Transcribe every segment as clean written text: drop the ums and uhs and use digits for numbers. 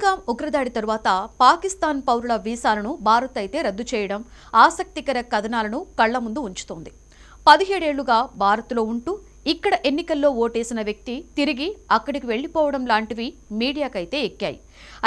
పహల్గాం ఉగ్రదాడి తరువాత పాకిస్తాన్ పౌరుల వీసాలను భారత్ అయితే రద్దు చేయడం ఆసక్తికర కథనాలను కళ్ల ముందు ఉంచుతోంది. 17 ఏళ్లుగా భారత్లో ఉంటూ ఇక్కడ ఎన్నికల్లో ఓటేసిన వ్యక్తి తిరిగి అక్కడికి వెళ్లిపోవడం లాంటివి మీడియాకైతే ఎక్కాయి.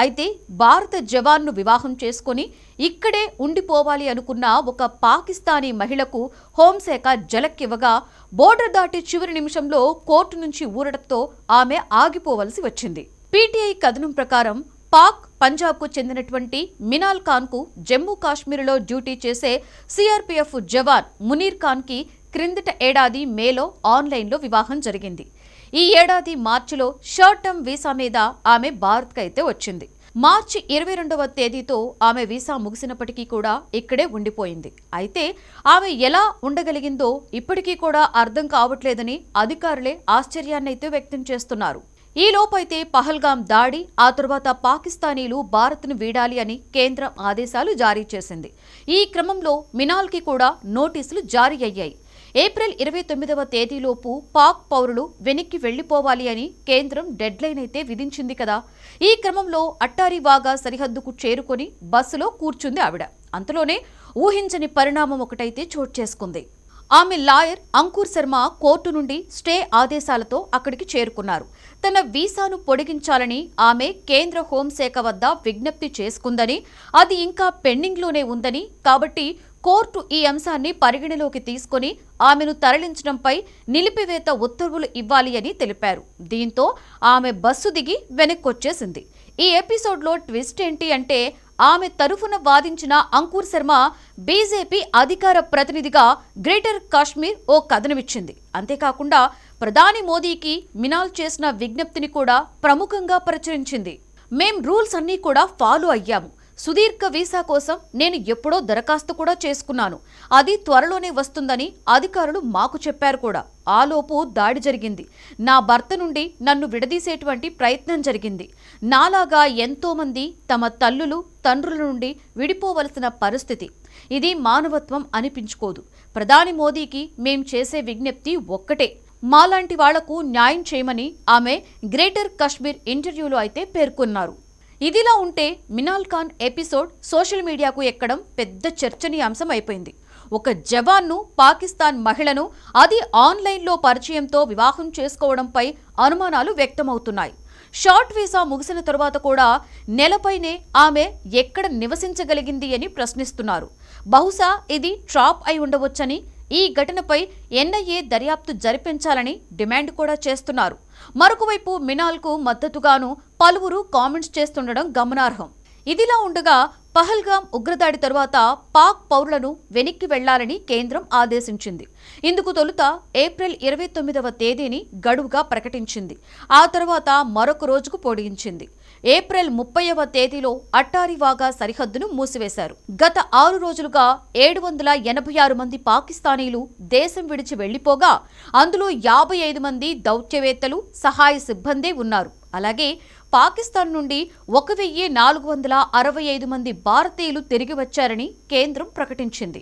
అయితే భారత జవాన్ను వివాహం చేసుకుని ఇక్కడే ఉండిపోవాలి అనుకున్న ఒక పాకిస్తానీ మహిళకు హోంశాఖ జలక్కివ్వగా బోర్డర్ దాటి చివరి నిమిషంలో కోర్టు నుంచి ఊరటంతో ఆమె ఆగిపోవలసి వచ్చింది. పీటీఐ కథనం ప్రకారం పాక్ పంజాబ్కు చెందినటువంటి మినాల్ ఖాన్కు జమ్మూ కాశ్మీర్లో డ్యూటీ చేసే సిఆర్పీఎఫ్ జవాన్ మునీర్ ఖాన్కి క్రిందట ఏడాది మేలో ఆన్లైన్లో వివాహం జరిగింది. ఈ ఏడాది మార్చిలో షార్ట్ టర్మ్ వీసా మీద ఆమె భారత్కైతే వచ్చింది. మార్చి 22వ తేదీతో ఆమె వీసా ముగిసినప్పటికీ కూడా ఇక్కడే ఉండిపోయింది. అయితే ఆమె ఎలా ఉండగలిగిందో ఇప్పటికీ కూడా అర్థం కావట్లేదని అధికారులే ఆశ్చర్యాన్నైతే వ్యక్తం చేస్తున్నారు. ఈ లోపైతే పహల్గాం దాడి, ఆ తరువాత పాకిస్తానీలు భారత్ను వీడాలి అని కేంద్రం ఆదేశాలు జారీ చేసింది. ఈ క్రమంలో మినాల్కి కూడా నోటీసులు జారీ అయ్యాయి. ఏప్రిల్ 29వ తేదీలోపు పాక్ పౌరులు వెనక్కి వెళ్లిపోవాలి అని కేంద్రం డెడ్లైన్ అయితే విధించింది కదా. ఈ క్రమంలో అట్టారీ వాగా సరిహద్దుకు చేరుకొని బస్సులో కూర్చుంది ఆవిడ. అంతలోనే ఊహించని పరిణామం ఒకటైతే చోటు చేసుకుంది. ఆమె లాయర్ అంకుర్ శర్మ కోర్టు నుండి స్టే ఆదేశాలతో అక్కడికి చేరుకున్నారు. తన వీసాను పొడిగించాలని ఆమె కేంద్ర హోంశాఖ వద్ద విజ్ఞప్తి చేసుకుందని, అది ఇంకా పెండింగ్లోనే ఉందని, కాబట్టి కోర్టు ఈ అంశాన్ని పరిగణలోకి తీసుకుని ఆమెను తరలించడంపై నిలిపివేత ఉత్తర్వులు ఇవ్వాలి అని తెలిపారు. దీంతో ఆమె బస్సు దిగి వెనక్కొచ్చేసింది. ఈ ఎపిసోడ్లో ట్విస్ట్ ఏంటి అంటే, ఆమె తరఫున వాదించిన అంకుర్ శర్మ బీజేపీ అధికార ప్రతినిధిగా గ్రేటర్ కాశ్మీర్ ఓ కథనమిచ్చింది. అంతేకాకుండా ప్రధాని మోదీకి మినాల్ చేసిన విజ్ఞప్తిని కూడా ప్రముఖంగా ప్రచురించింది. మేం రూల్స్ అన్నీ కూడా ఫాలో అయ్యాము. సుదీర్ఘ వీసా కోసం నేను ఎప్పుడో దరఖాస్తు కూడా చేసుకున్నాను. అది త్వరలోనే వస్తుందని అధికారులు మాకు చెప్పారు కూడా. ఆలోపు దాడి జరిగింది. నా భర్త నుండి నన్ను విడదీసేటువంటి ప్రయత్నం జరిగింది. నాలాగా ఎంతోమంది తమ తల్లులు తండ్రుల నుండి విడిపోవలసిన పరిస్థితి. ఇది మానవత్వం అనిపించుకోదు. ప్రధాని మోదీకి మేం చేసే విజ్ఞప్తి ఒక్కటే, మాలాంటి వాళ్లకు న్యాయం చేయమని ఆమె గ్రేటర్ కాశ్మీర్ ఇంటర్వ్యూలో అయితే పేర్కొన్నారు. ఇదిలా ఉంటే మినాల్ ఖాన్ ఎపిసోడ్ సోషల్ మీడియాకు ఎక్కడం పెద్ద చర్చనీయాంశం అయిపోయింది. ఒక జవాన్ను, పాకిస్తాన్ మహిళను, అది ఆన్లైన్లో పరిచయంతో వివాహం చేసుకోవడంపై అనుమానాలు వ్యక్తమవుతున్నాయి. షార్ట్ వీసా ముగిసిన తరువాత కూడా నెలపైనే ఆమె ఎక్కడ నివసించగలిగింది అని ప్రశ్నిస్తున్నారు. బహుశా ఇది ట్రాప్ అయి ఉండవచ్చని, ఈ ఘటనపై ఎన్ఐఏ దర్యాప్తు జరిపించాలని డిమాండ్ కూడా చేస్తున్నారు. మరొకవైపు మినాల్కు మద్దతుగాను పలువురు కామెంట్స్ చేస్తుండడం గమనార్హం. ఇదిలా ఉండగా పహల్గాం ఉగ్రదాడి తరువాత పాక్ పౌరులను వెనక్కి వెళ్లాలని కేంద్రం ఆదేశించింది. ఇందుకు తొలుత ఏప్రిల్ 29వ తేదీని గడువుగా ప్రకటించింది. ఆ తర్వాత మరొక రోజుకు పొడిగించింది. ఏప్రిల్ 30వ తేదీలో అట్టారీ వాగా సరిహద్దును మూసివేశారు. గత 6 రోజులుగా 786 మంది పాకిస్తానీలు దేశం విడిచి వెళ్లిపోగా అందులో 55 మంది దౌత్యవేత్తలు, సహాయ సిబ్బందే ఉన్నారు. అలాగే పాకిస్తాన్ నుండి 1465 మంది భారతీయులు తిరిగి వచ్చారని కేంద్రం ప్రకటించింది.